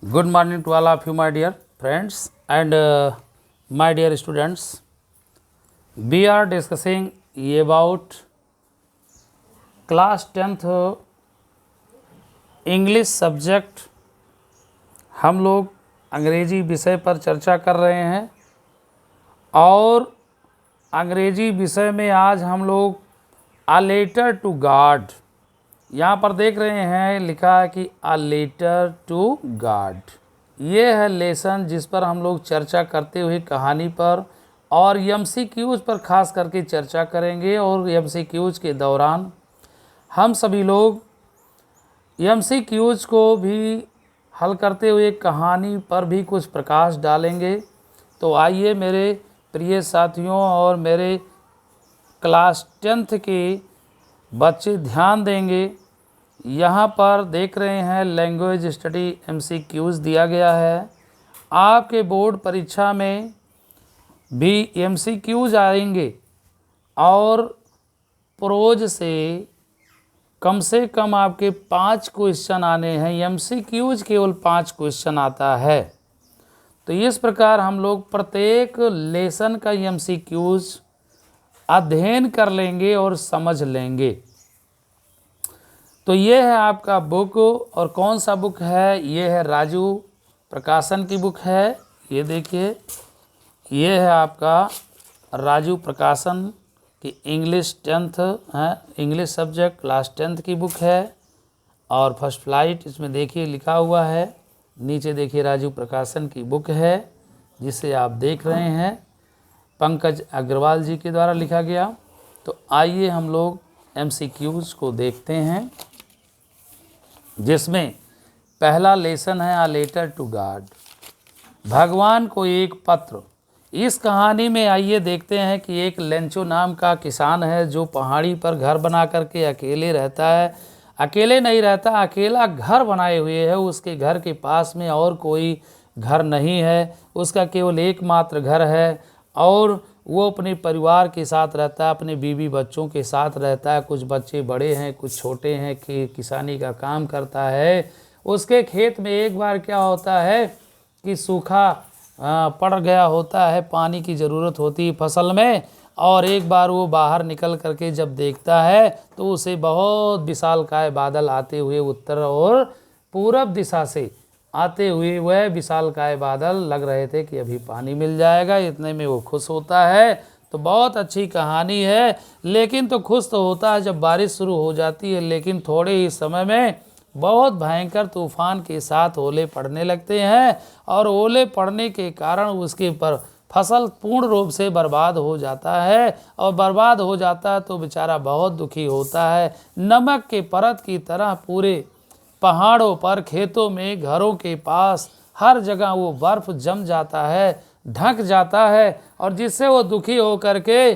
Good morning to all of you, my dear friends and my dear students. We are discussing about class 10th English subject. हम लोग अंग्रेजी विषय पर चर्चा कर रहे हैं और अंग्रेजी विषय में आज हम लोग अ लेटर टू गॉड, यहाँ पर देख रहे हैं लिखा है कि अ लेटर टू गॉड। ये है लेसन जिस पर हम लोग चर्चा करते हुए कहानी पर और एमसीक्यूज पर खास करके चर्चा करेंगे। और एमसीक्यूज के दौरान हम सभी लोग एमसीक्यूज को भी हल करते हुए कहानी पर भी कुछ प्रकाश डालेंगे। तो आइए मेरे प्रिय साथियों और मेरे क्लास 10th के बच्चे ध्यान देंगे। यहाँ पर देख रहे हैं लैंग्वेज स्टडी एमसीक्यूज दिया गया है। आपके बोर्ड परीक्षा में भी एमसीक्यूज आएंगे और प्रोज से कम आपके 5 क्वेश्चन आने हैं। एमसीक्यूज केवल 5 क्वेश्चन आता है। तो इस प्रकार हम लोग प्रत्येक लेसन का एमसीक्यूज अध्ययन कर लेंगे और समझ लेंगे। तो ये है आपका बुक, और कौन सा बुक है? ये है राजू प्रकाशन की बुक है। ये देखिए, ये है आपका राजू प्रकाशन की इंग्लिश 10th है, इंग्लिश सब्जेक्ट क्लास 10th की बुक है। और फर्स्ट फ्लाइट इसमें देखिए लिखा हुआ है। नीचे देखिए राजू प्रकाशन की बुक है जिसे आप देख रहे हैं, पंकज अग्रवाल जी के द्वारा लिखा गया। तो आइए हम लोग एमसीक्यूज को देखते हैं, जिसमें पहला लेसन है अ लेटर टू गॉड, भगवान को एक पत्र। इस कहानी में आइए देखते हैं कि एक लेंचो नाम का किसान है जो पहाड़ी पर घर बना करके अकेले रहता है। अकेले नहीं रहता, अकेला घर बनाए हुए है। उसके घर के पास में और कोई घर नहीं है, उसका केवल एकमात्र घर है। और वो अपने परिवार के साथ रहता है, अपने बीवी बच्चों के साथ रहता है। कुछ बच्चे बड़े हैं, कुछ छोटे हैं, कि किसानी का काम करता है। उसके खेत में एक बार क्या होता है कि सूखा पड़ गया होता है, पानी की ज़रूरत होती है फसल में। और एक बार वो बाहर निकल करके जब देखता है तो उसे बहुत विशालकाय बादल आते हुए उत्तर और पूरब दिशा से आते हुए वह विशालकाय बादल लग रहे थे कि अभी पानी मिल जाएगा। इतने में वो खुश होता है। तो बहुत अच्छी कहानी है। लेकिन तो खुश तो होता है जब बारिश शुरू हो जाती है, लेकिन थोड़े ही समय में बहुत भयंकर तूफान के साथ ओले पड़ने लगते हैं। और ओले पड़ने के कारण उसके पर फसल पूर्ण रूप से बर्बाद हो जाता है। और बर्बाद हो जाता है तो बेचारा बहुत दुखी होता है। नमक के परत की तरह पूरे पहाड़ों पर, खेतों में, घरों के पास हर जगह वो बर्फ जम जाता है, ढक जाता है। और जिससे वो दुखी हो करके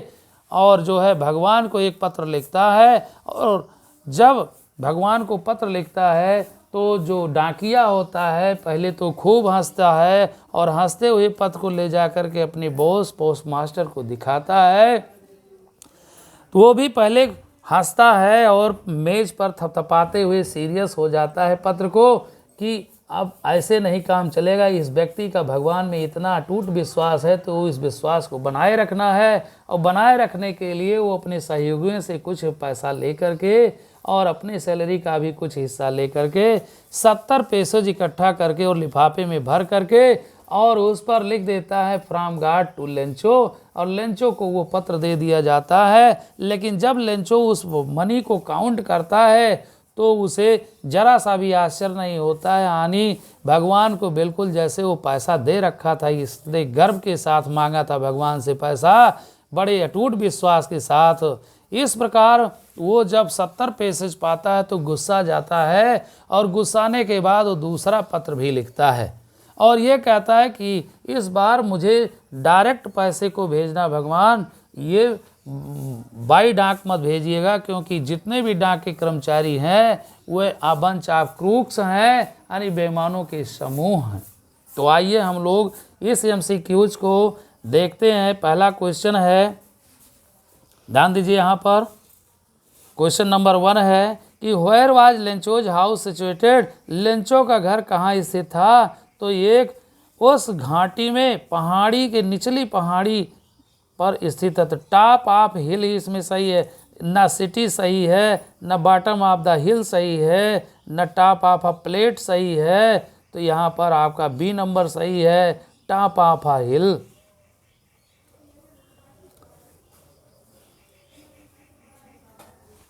और जो है भगवान को एक पत्र लिखता है। और जब भगवान को पत्र लिखता है तो जो डाकिया होता है पहले तो खूब हंसता है, और हंसते हुए पत्र को ले जा कर के अपने बॉस पोस्ट मास्टर को दिखाता है। तो वो भी पहले हंसता है और मेज पर थपथपाते हुए सीरियस हो जाता है पत्र को, कि अब ऐसे नहीं काम चलेगा। इस व्यक्ति का भगवान में इतना अटूट विश्वास है तो इस विश्वास को बनाए रखना है। और बनाए रखने के लिए वो अपने सहयोगियों से कुछ पैसा लेकर के और अपने सैलरी का भी कुछ हिस्सा लेकर के 70 पैसे इकट्ठा करके और लिफाफे में भर करके और उस पर लिख देता है फ्रॉम गॉड टू लेंचो। और लेंचो को वो पत्र दे दिया जाता है। लेकिन जब लेंचो उस मनी को काउंट करता है तो उसे जरा सा भी आश्चर्य नहीं होता है। यानी भगवान को बिल्कुल जैसे वो पैसा दे रखा था, इसने गर्व के साथ मांगा था भगवान से पैसा, बड़े अटूट विश्वास के साथ। इस प्रकार वो जब 70 पैसे पाता है तो गुस्सा जाता है, और गुस्साने के बाद वो दूसरा पत्र भी लिखता है और ये कहता है कि इस बार मुझे डायरेक्ट पैसे को भेजना भगवान, ये बाई डाक मत भेजिएगा, क्योंकि जितने भी डाक के कर्मचारी हैं वे बंच ऑफ क्रूक्स हैं, यानी बेईमानों के समूह हैं। तो आइए हम लोग इस एमसीक्यूज को देखते हैं। पहला क्वेश्चन है, ध्यान दीजिए यहाँ पर, क्वेश्चन नंबर 1 है कि where was Lencho's house situated, Lencho का घर कहाँ स्थित था, तो एक उस घाटी में पहाड़ी के निचली पहाड़ी पर स्थित है। तो टॉप ऑफ हिल इसमें सही है, ना सिटी सही है, न बॉटम ऑफ द हिल सही है, न टॉप ऑफ अ प्लेट सही है। तो यहाँ पर आपका बी नंबर सही है, टॉप ऑफ अ हिल।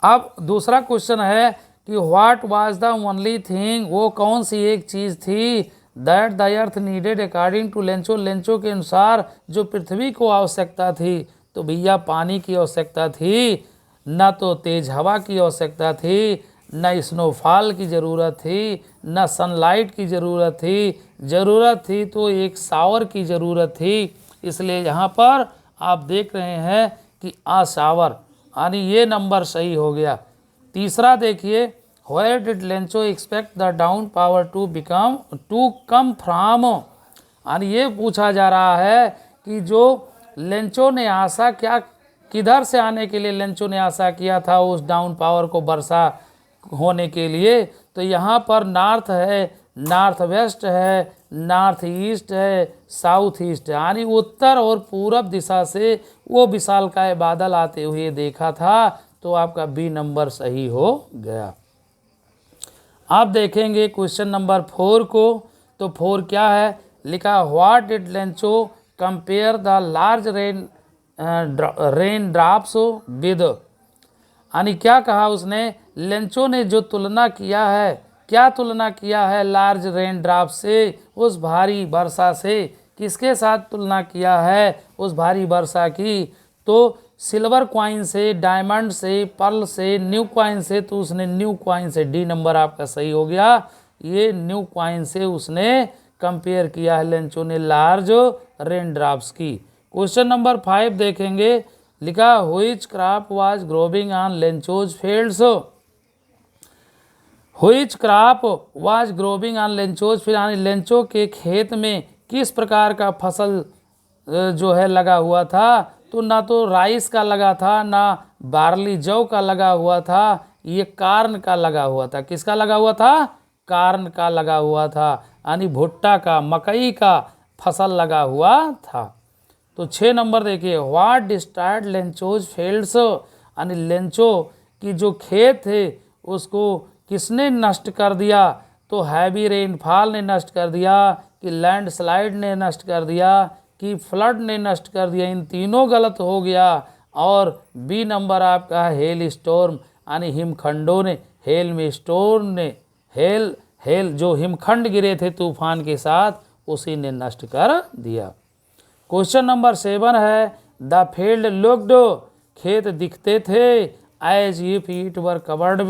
अब दूसरा क्वेश्चन है कि what was the only thing, वो कौन सी एक चीज़ थी that the earth needed according to Lencho, Lencho के अनुसार जो पृथ्वी को आवश्यकता थी। तो भैया पानी की आवश्यकता थी, न तो तेज हवा की आवश्यकता थी, न स्नोफॉल की ज़रूरत थी, न सनलाइट की ज़रूरत थी। ज़रूरत थी तो एक शावर की ज़रूरत थी। इसलिए यहाँ पर आप देख रहे हैं कि आ शावर, यानी ये नंबर सही हो गया। तीसरा देखिए, where did Lencho expect the downpour to come from, यानी ये पूछा जा रहा है कि जो लेंचो ने आशा क्या, किधर से आने के लिए लेंचो ने आशा किया था उस डाउन पावर को वर्षा होने के लिए। तो यहाँ पर नॉर्थ है, नॉर्थ वेस्ट है, नॉर्थ ईस्ट है, साउथ ईस्ट है, यानी उत्तर और पूरब दिशा से वो विशालकाय बादल आते हुए देखा था। तो आपका बी नंबर सही हो गया। आप देखेंगे क्वेश्चन नंबर 4 को, तो 4 क्या है लिखा, what did Lencho compare the large rain drops with, यानी क्या कहा उसने, लेंचो ने जो तुलना किया है, क्या तुलना किया है लार्ज रेन ड्रॉप से, उस भारी वर्षा से। किसके साथ तुलना किया है उस भारी वर्षा की, तो सिल्वर क्वाइन से, डायमंड से, पर्ल से, न्यू क्वाइन से। तो उसने न्यू क्वाइन से, डी नंबर आपका सही हो गया। ये न्यू क्वाइन से उसने कंपेयर किया है लेंचो ने लार्ज रेन ड्रॉप्स की। क्वेश्चन नंबर 5 देखेंगे, लिखा which crop was growing on Lencho's fields, which crop was growing on Lencho's field, यानी लेंचो के खेत में किस प्रकार का फसल जो है लगा हुआ था। तो ना तो राइस का लगा था, ना बार्ली जौ का लगा हुआ था, ये कार्न का लगा हुआ था। किसका लगा हुआ था, कार्न का लगा हुआ था, यानी भुट्टा का, मकई का फसल लगा हुआ था। तो 6 नंबर देखिए, व्हाट डिस्ट्रॉयड लेंचोज फील्ड्स, यानी लेंचो की जो खेत थे उसको किसने नष्ट कर दिया। तो हैवी रेनफॉल ने नष्ट कर दिया, कि लैंडस्लाइड ने नष्ट कर दिया, कि फ्लड ने नष्ट कर दिया। इन तीनों गलत हो गया। और बी नंबर आपका हेल स्टॉर्म, यानी हिमखंडों ने, हेल में स्टोर्म ने, हेल जो हिमखंड गिरे थे तूफान के साथ, उसी ने नष्ट कर दिया। क्वेश्चन नंबर 7 है, द फील्ड लुक्ड, खेत दिखते थे, as if it were covered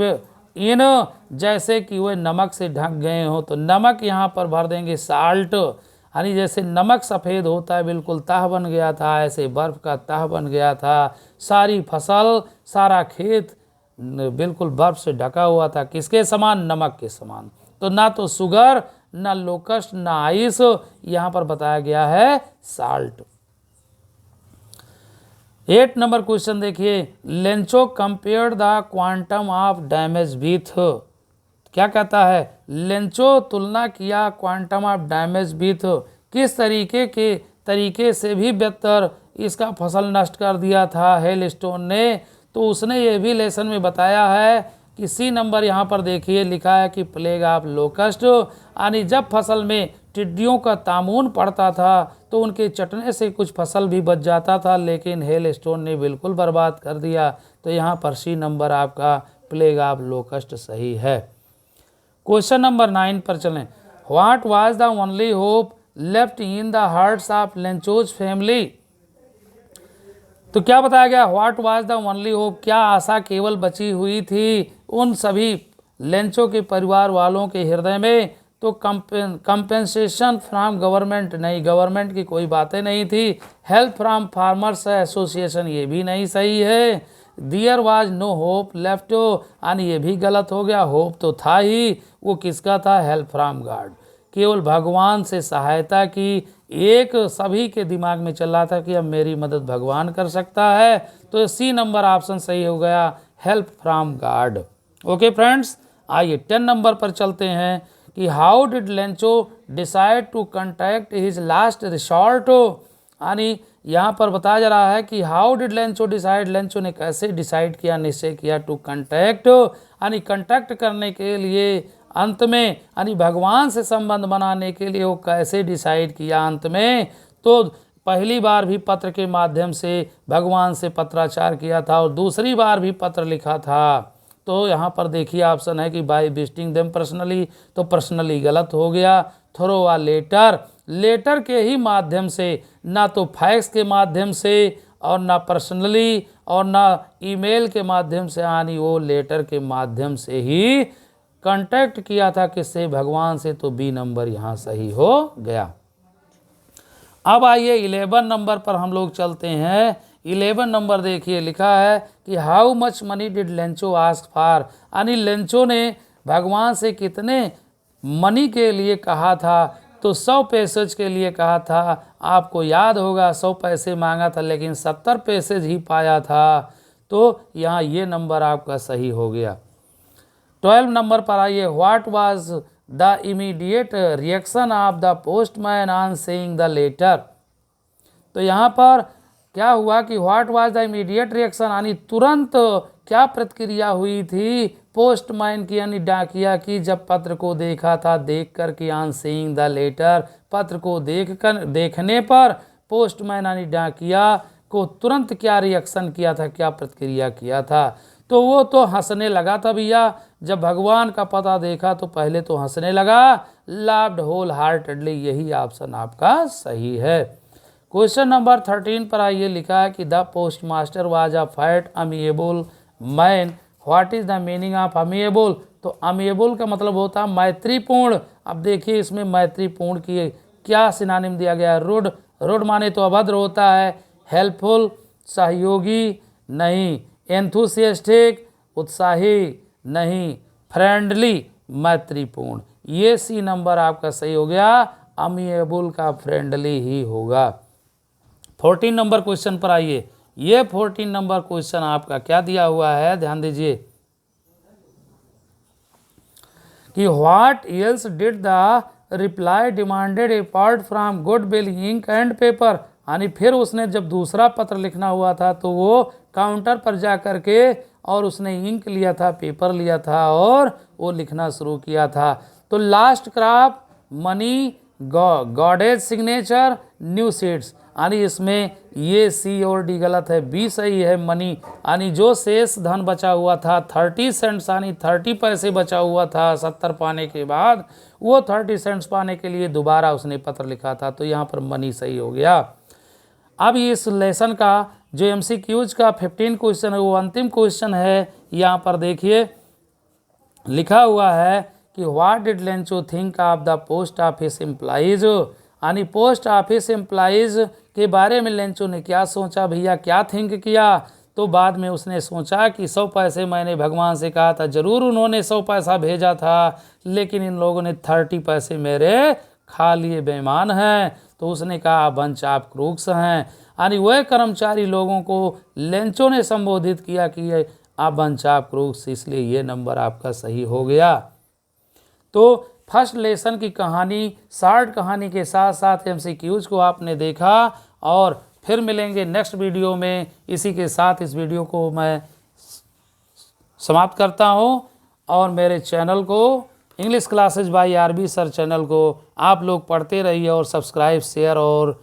in, जैसे कि वे नमक से ढक गए हो। तो नमक यहाँ पर भर देंगे साल्ट, यानी जैसे नमक सफ़ेद होता है बिल्कुल तह बन गया था, ऐसे बर्फ़ का तह बन गया था। सारी फसल, सारा खेत बिल्कुल बर्फ़ से ढका हुआ था। किसके समान, नमक के समान। तो ना तो शुगर, ना लोकस्ट, ना आइस, यहाँ पर बताया गया है साल्ट। 8 नंबर क्वेश्चन देखिए, Lencho compared the quantum of damage with, क्या कहता है, लेंचो तुलना किया क्वांटम ऑफ डैमेज विथ, किस तरीके से भी बेहतर इसका फसल नष्ट कर दिया था हेलस्टोन ने। तो उसने ये भी लेसन में बताया है कि सी नंबर यहाँ पर देखिए लिखा है कि प्लेग ऑफ लोकस्ट, यानी जब फसल में टिड्डियों का तामून पड़ता था तो उनके चटने से कुछ फसल भी बच जाता था, लेकिन हेलस्टोन ने बिल्कुल बर्बाद कर दिया। तो यहाँ पर सी नंबर आपका प्लेग ऑफ लोकस्ट सही है। क्वेश्चन नंबर 9 पर चलें, what was the only hope left in the hearts of Lencho's family. तो क्या बताया गया, what was the only hope, क्या आशा केवल बची हुई थी उन सभी लेंचो के परिवार वालों के हृदय में। तो कंपेंसेशन फ्रॉम गवर्नमेंट, नहीं, गवर्नमेंट की कोई बातें नहीं थी। हेल्प फ्रॉम फार्मर्स एसोसिएशन, ये भी नहीं सही है। There was no hope left, यानी ये भी गलत हो गया। होप तो था ही, वो किसका था, हेल्प फ्रॉम गॉड, केवल भगवान से सहायता की। एक सभी के दिमाग में चल रहा था कि अब मेरी मदद भगवान कर सकता है। तो सी नंबर ऑप्शन सही हो गया, help from God. Okay friends, आइए 10 नंबर पर चलते हैं कि how did Lencho decide to contact his last resort. यानी यहाँ पर बताया जा रहा है कि how did Lencho decide, Lencho ने कैसे डिसाइड किया, निश्चय किया टू कंटैक्ट, यानी कंटैक्ट करने के लिए अंत में, यानी भगवान से संबंध बनाने के लिए वो कैसे डिसाइड किया अंत में। तो पहली बार भी पत्र के माध्यम से भगवान से पत्राचार किया था और दूसरी बार भी पत्र लिखा था। तो यहाँ पर देखिए ऑप्शन है कि बाय विजिटिंग देम पर्सनली, तो पर्सनली गलत हो गया। थ्रो अ लेटर, लेटर के ही माध्यम से, ना तो फैक्स के माध्यम से और ना पर्सनली और ना ईमेल के माध्यम से, यानी वो लेटर के माध्यम से ही कांटेक्ट किया था किससे, भगवान से। तो बी नंबर यहाँ सही हो गया। अब आइए 11 नंबर पर हम लोग चलते हैं। 11 नंबर देखिए, लिखा है कि how much money did Lencho ask for, यानी लेंचो ने भगवान से कितने मनी के लिए कहा था। तो 100 पैसे के लिए कहा था। आपको याद होगा 100 पैसे मांगा था लेकिन 70 पैसे ही पाया था। तो यहाँ ये नंबर आपका सही हो गया। 12 नंबर पर आइए, what was the immediate reaction of the postman on seeing the letter. तो यहाँ पर क्या हुआ कि what was the immediate reaction, यानी तुरंत क्या प्रतिक्रिया हुई थी पोस्टमैन की, यानी डाकिया की, जब पत्र को देखा था, देख कर के ऑन सीइंग द लेटर, पत्र को देखने पर पोस्टमैन यानी डाकिया को तुरंत क्या रिएक्शन किया था, क्या प्रतिक्रिया किया था। तो वो तो हंसने लगा था भैया, जब भगवान का पता देखा तो पहले तो हंसने लगा, लाफ्ड होल हार्टेडली, यही ऑप्शन आपका सही है। क्वेश्चन नंबर 13 पर आइए, लिखा है कि the post master was a fat amiable man, what is the meaning of amiable. तो अमिएबल का मतलब होता है मैत्रीपूर्ण। अब देखिए इसमें मैत्रीपूर्ण की क्या सिनोनिम दिया गया है, रुड, रुड माने तो अभद्र होता है, हेल्पफुल सहयोगी नहीं, एंथुसियास्टिक उत्साही नहीं, फ्रेंडली मैत्रीपूर्ण। ये सी नंबर आपका सही हो गया, अमिएबल का फ्रेंडली ही होगा। 14 नंबर क्वेश्चन पर आइए, ये 14 नंबर क्वेश्चन आपका क्या दिया हुआ है, ध्यान दीजिए कि what else did the reply demanded apart from goodwill ink and paper, यानी फिर उसने जब दूसरा पत्र लिखना हुआ था तो वो काउंटर पर जा कर के और उसने इंक लिया था, पेपर लिया था और वो लिखना शुरू किया था। तो last craft money goddess signature new seeds, यानी इसमें ये सी और डी गलत है, बी सही है मनी, यानी जो शेष धन बचा हुआ था 30 सेंट्स, यानी 30 पैसे बचा हुआ था 70 पाने के बाद, वो 30 सेंट्स पाने के लिए दोबारा उसने पत्र लिखा था। तो यहाँ पर मनी सही हो गया। अब इस लेसन का जो MCQs का 15 क्वेश्चन है वो अंतिम क्वेश्चन है। यहाँ पर देखिए लिखा हुआ है कि what did Lencho think of the post office employees, यानी पोस्ट ऑफिस एम्प्लॉइज के बारे में लेंचो ने क्या सोचा भैया, क्या थिंक किया। तो बाद में उसने सोचा कि 100 पैसे मैंने भगवान से कहा था, ज़रूर उन्होंने 100 पैसा भेजा था लेकिन इन लोगों ने 30 पैसे मेरे खा लिए, बेईमान हैं। तो उसने कहा बंच ऑफ क्रूक्स हैं, यानी वह कर्मचारी लोगों को लेंचो ने संबोधित किया कि ये आप बंच ऑफ क्रूक्स, इसलिए ये नंबर आपका सही हो गया। तो फर्स्ट लेसन की कहानी, शॉर्ट कहानी के साथ साथ MCQs को आपने देखा और फिर मिलेंगे नेक्स्ट वीडियो में। इसी के साथ इस वीडियो को मैं समाप्त करता हूं और मेरे चैनल को English classes by RB sir channel को आप लोग पढ़ते रहिए और सब्सक्राइब, शेयर और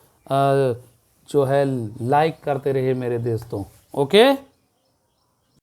जो है लाइक करते रहिए मेरे दोस्तों। ओके।